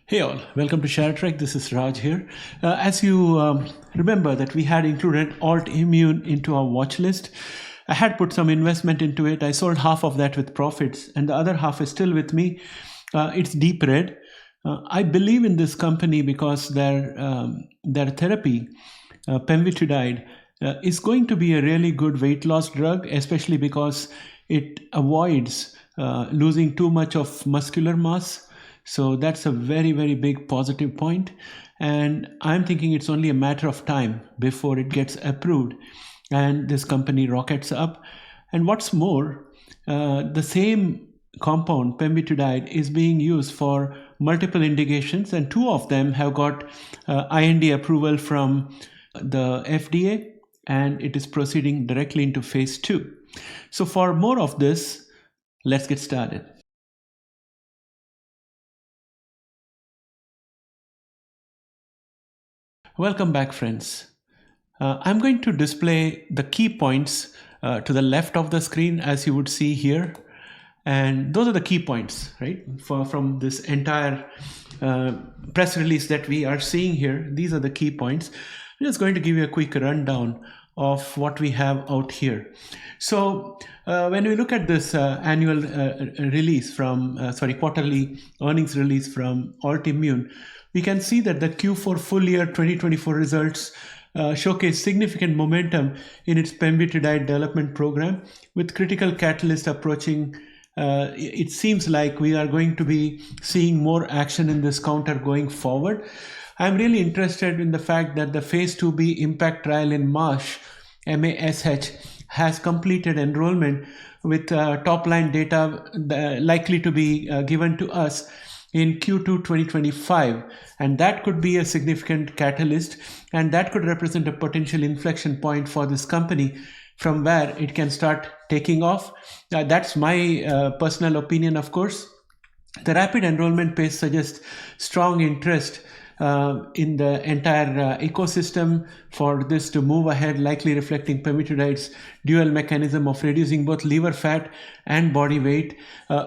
Hey all, welcome to ShareTreck. This is Raj here. As you remember that we had included Altimmune into our watch list. I had put some investment into it. I sold half of that with profits and the other half is still with me. It's deep red. I believe in this company because their therapy, pemvidutide, is going to be a really good weight loss drug, especially because it avoids losing too much of muscular mass. So that's a very, very big positive point. And I'm thinking it's only a matter of time before it gets approved and this company rockets up. And what's more, the same compound, pemvidutide, is being used for multiple indications, and two of them have got IND approval from the FDA, and it is proceeding directly into phase 2. So for more of this, let's get started. Welcome back, friends. I'm going to display the key points to the left of the screen, as you would see here. And those are the key points, right, from this entire press release that we are seeing here. These are the key points. I'm just going to give you a quick rundown of what we have out here. So when we look at this annual release from, quarterly earnings release from Altimmune, we can see that the Q4 full year 2024 results showcase significant momentum in its pemvidutide development program, with critical catalyst approaching. It seems like we are going to be seeing more action in this counter going forward. I'm really interested in the fact that the phase 2b impact trial in MASH has completed enrollment with top line data likely to be given to us in Q4 2025, and that could be a significant catalyst, and that could represent a potential inflection point for this company from where it can start taking off. That's my personal opinion, of course. The rapid enrollment pace suggests strong interest in the entire ecosystem for this to move ahead, likely reflecting pemvidutide's dual mechanism of reducing both liver fat and body weight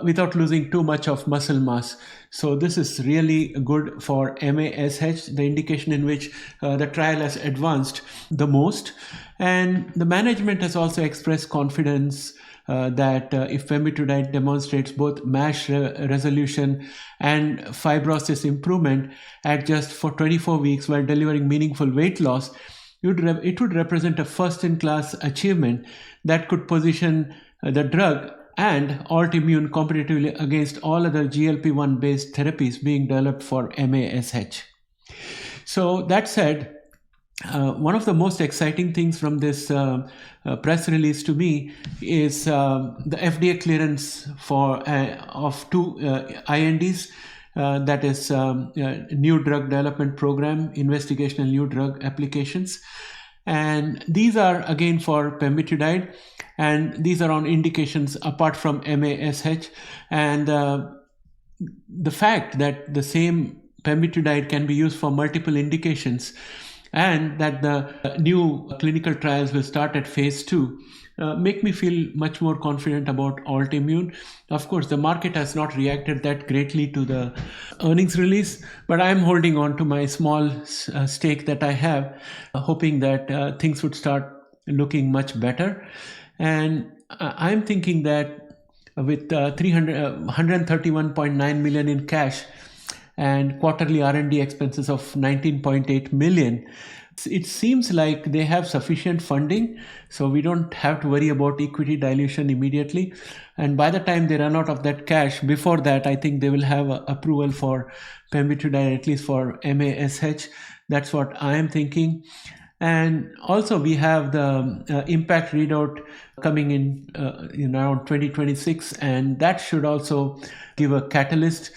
without losing too much of muscle mass. So this is really good for MASH, the indication in which the trial has advanced the most. And the management has also expressed confidence that if pemvidutide demonstrates both MASH resolution and fibrosis improvement at just for 24 weeks while delivering meaningful weight loss, it would represent a first-in-class achievement that could position the drug and Altimmune competitively against all other GLP-1 based therapies being developed for MASH. So that said, one of the most exciting things from this press release to me is the FDA clearance of two INDs, that is New Drug Development Program, Investigational New Drug Applications. And these are again for pemvidutide, and these are on indications apart from MASH. And the fact that the same pemvidutide can be used for multiple indications and that the new clinical trials will start at phase 2 make me feel much more confident about Altimmune. Of course, the market has not reacted that greatly to the earnings release, but I'm holding on to my small stake that I have, hoping that things would start looking much better. And I'm thinking that with 131.9 million in cash and quarterly R&D expenses of 19.8 million, it seems like they have sufficient funding, so we don't have to worry about equity dilution immediately. And by the time they run out of that cash, before that, I think they will have approval for pemvidutide, at least for MASH. That's what I am thinking. And also we have the impact readout coming in around 2026, and that should also give a catalyst.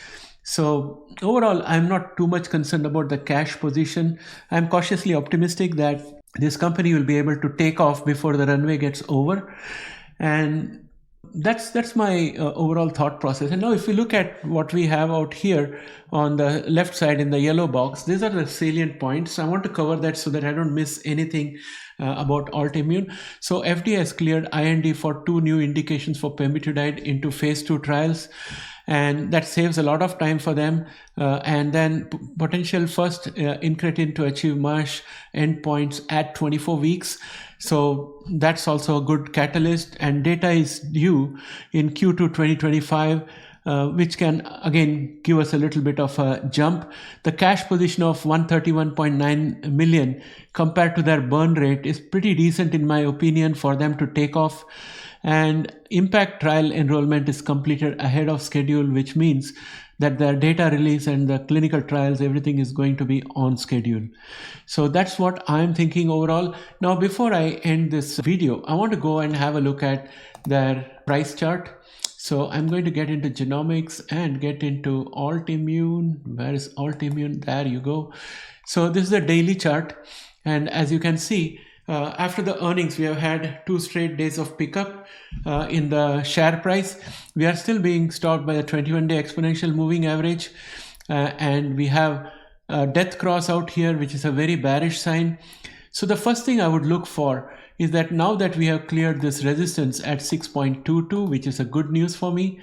So overall, I'm not too much concerned about the cash position. I'm cautiously optimistic that this company will be able to take off before the runway gets over. And that's my overall thought process. And now if we look at what we have out here on the left side in the yellow box, these are the salient points. I want to cover that so that I don't miss anything about Altimmune. So FDA has cleared IND for 2 new indications for pemvidutide into phase 2 trials, and that saves a lot of time for them, and then potential first incretin to achieve MASH endpoints at 24 weeks. So that's also a good catalyst, and data is due in Q2 2025, which can again give us a little bit of a jump. The cash position of 131.9 million compared to their burn rate is pretty decent in my opinion for them to take off. And impact trial enrollment is completed ahead of schedule, which means that their data release and the clinical trials, everything is going to be on schedule. So that's what I'm thinking overall. Now, before I end this video, I want to go and have a look at their price chart. So I'm going to get into genomics and get into Altimmune. Where is Altimmune? There you go. So this is a daily chart. And as you can see, after the earnings, we have had 2 straight days of pickup in the share price. We are still being stopped by the 21-day exponential moving average. And we have a death cross out here, which is a very bearish sign. So the first thing I would look for is that now that we have cleared this resistance at 6.22, which is a good news for me,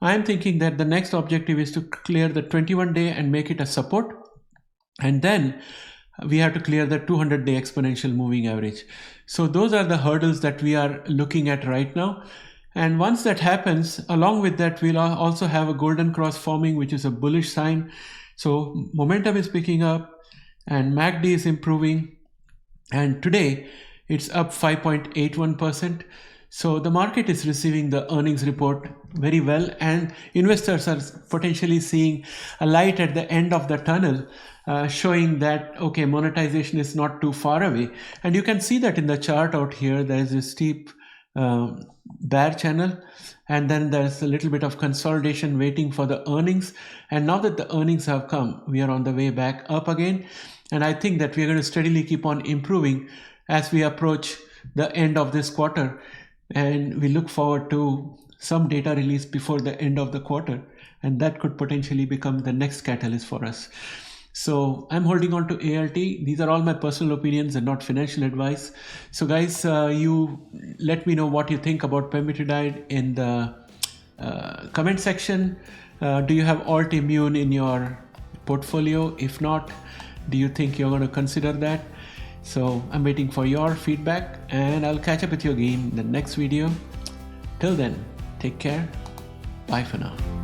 I'm thinking that the next objective is to clear the 21-day and make it a support. And then we have to clear the 200-day exponential moving average. So those are the hurdles that we are looking at right now. And once that happens, along with that, we'll also have a golden cross forming, which is a bullish sign. So momentum is picking up and MACD is improving. And today it's up 5.81%. So the market is receiving the earnings report very well, and investors are potentially seeing a light at the end of the tunnel, showing that, okay, monetization is not too far away. And you can see that in the chart out here, there is a steep bear channel, and then there's a little bit of consolidation waiting for the earnings. And now that the earnings have come, we are on the way back up again. And I think that we are going to steadily keep on improving as we approach the end of this quarter. And we look forward to some data release before the end of the quarter, and that could potentially become the next catalyst for us. So I'm holding on to ALT. These are all my personal opinions and not financial advice. So guys, you let me know what you think about pemvidutide in the comment section. Do you have Altimmune in your portfolio? If not, do you think you're going to consider that? So I'm waiting for your feedback, and I'll catch up with you again in the next video. Till then, take care. Bye for now.